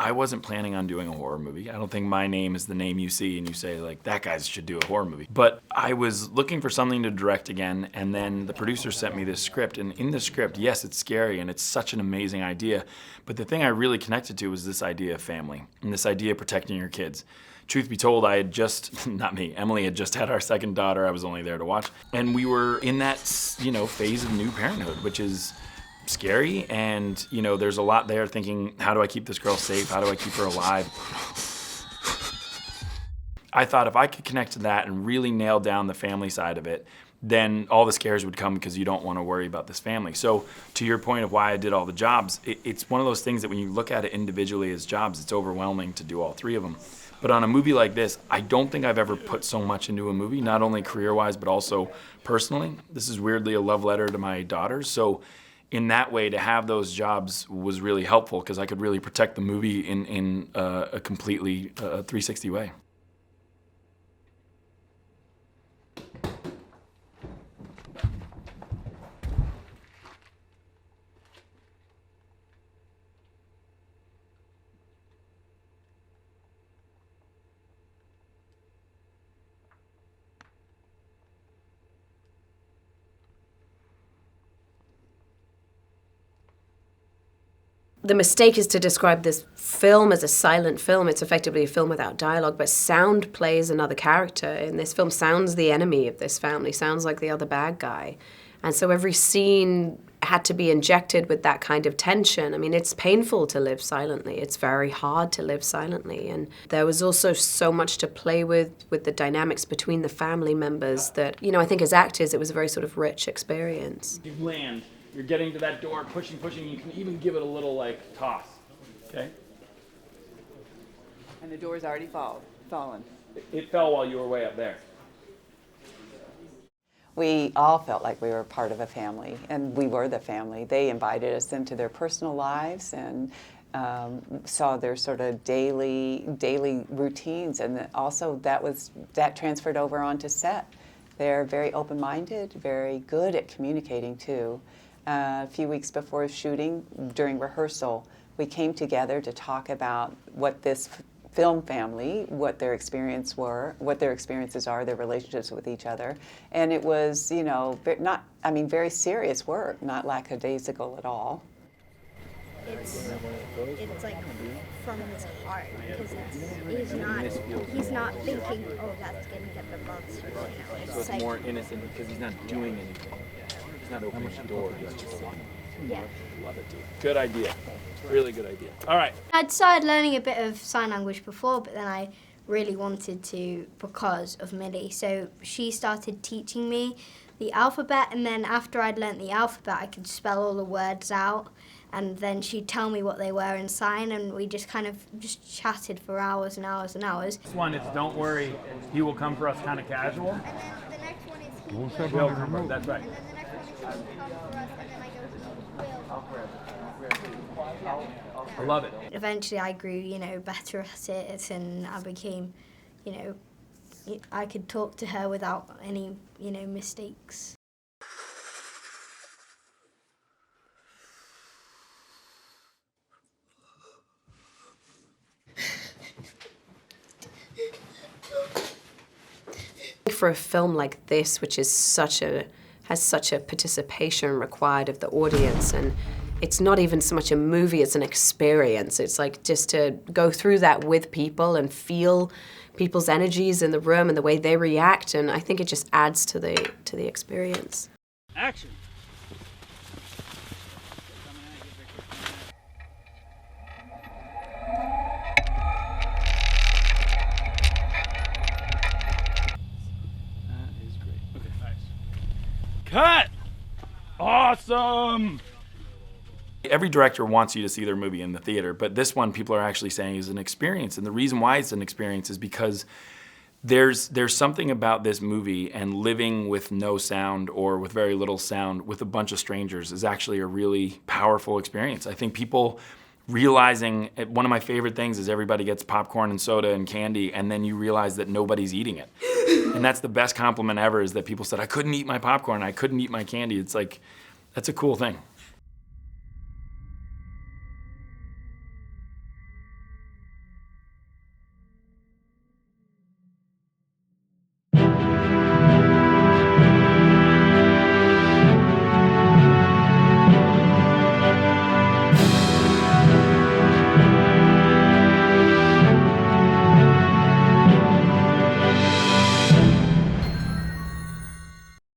I wasn't planning on doing a horror movie. I don't think my name is the name you see and you say, like, that guy should do a horror movie. But I was looking for something to direct again, and then the producer sent me this script. And in the script, yes, it's scary and it's such an amazing idea. But the thing I really connected to was this idea of family and this idea of protecting your kids. Truth be told, I had just, not me, Emily had just had our second daughter. I was only there to watch. And we were in that, phase of new parenthood, which is scary. And, there's a lot there thinking, how do I keep this girl safe? How do I keep her alive? I thought if I could connect to that and really nail down the family side of it, then all the scares would come because you don't want to worry about this family. So to your point of why I did all the jobs, it's one of those things that when you look at it individually as jobs, it's overwhelming to do all three of them. But on a movie like this, I don't think I've ever put so much into a movie, not only career-wise, but also personally. This is weirdly a love letter to my daughters. So in that way, to have those jobs was really helpful because I could really protect the movie in a completely 360 way. The mistake is to describe this film as a silent film. It's effectively a film without dialogue, but sound plays another character. In this film, sound's the enemy of this family, sounds like the other bad guy. And so every scene had to be injected with that kind of tension. I mean, it's painful to live silently. It's very hard to live silently. And there was also so much to play with the dynamics between the family members that, I think as actors, it was a very sort of rich experience. You land. You're getting to that door, pushing, you can even give it a little, toss, okay? And the door's already fallen. It fell while you were way up there. We all felt like we were part of a family, and we were the family. They invited us into their personal lives and saw their sort of daily routines, and also that transferred over onto set. They're very open-minded, very good at communicating too. A few weeks before shooting, during rehearsal, we came together to talk about what this film family, what their experiences are, their relationships with each other. And it was, very serious work, not lackadaisical at all. It's like from his heart, because he's not thinking, oh, that's gonna get the monsters, So it's more innocent because he's not doing anything. He's not opening the door. Yeah. Love it, dude. Good idea. Really good idea. All right. I'd started learning a bit of sign language before, but then I really wanted to because of Millie. So she started teaching me the alphabet, and then after I'd learnt the alphabet, I could spell all the words out, and then she'd tell me what they were in sign, and we just kind of chatted for hours and hours and hours. This one is don't worry, he will come for us kind of casual. And then the next one is he Will come for us. That's right. And then the next one is he come for us, and then I go, Will. I love it. Eventually I grew, better at it, and I became, I could talk to her without any, mistakes. For a film like this, which is has such a participation required of the audience, and it's not even so much a movie, it's an experience. It's like just to go through that with people and feel people's energies in the room and the way they react, and I think it just adds to the experience. Action. That is great. Okay, nice. Cut! Awesome! Every director wants you to see their movie in the theater, but this one people are actually saying is an experience. And the reason why it's an experience is because there's something about this movie, and living with no sound or with very little sound with a bunch of strangers is actually a really powerful experience. I think people realizing, one of my favorite things is everybody gets popcorn and soda and candy, and then you realize that nobody's eating it. And that's the best compliment ever, is that people said, I couldn't eat my popcorn, I couldn't eat my candy. It's like, that's a cool thing.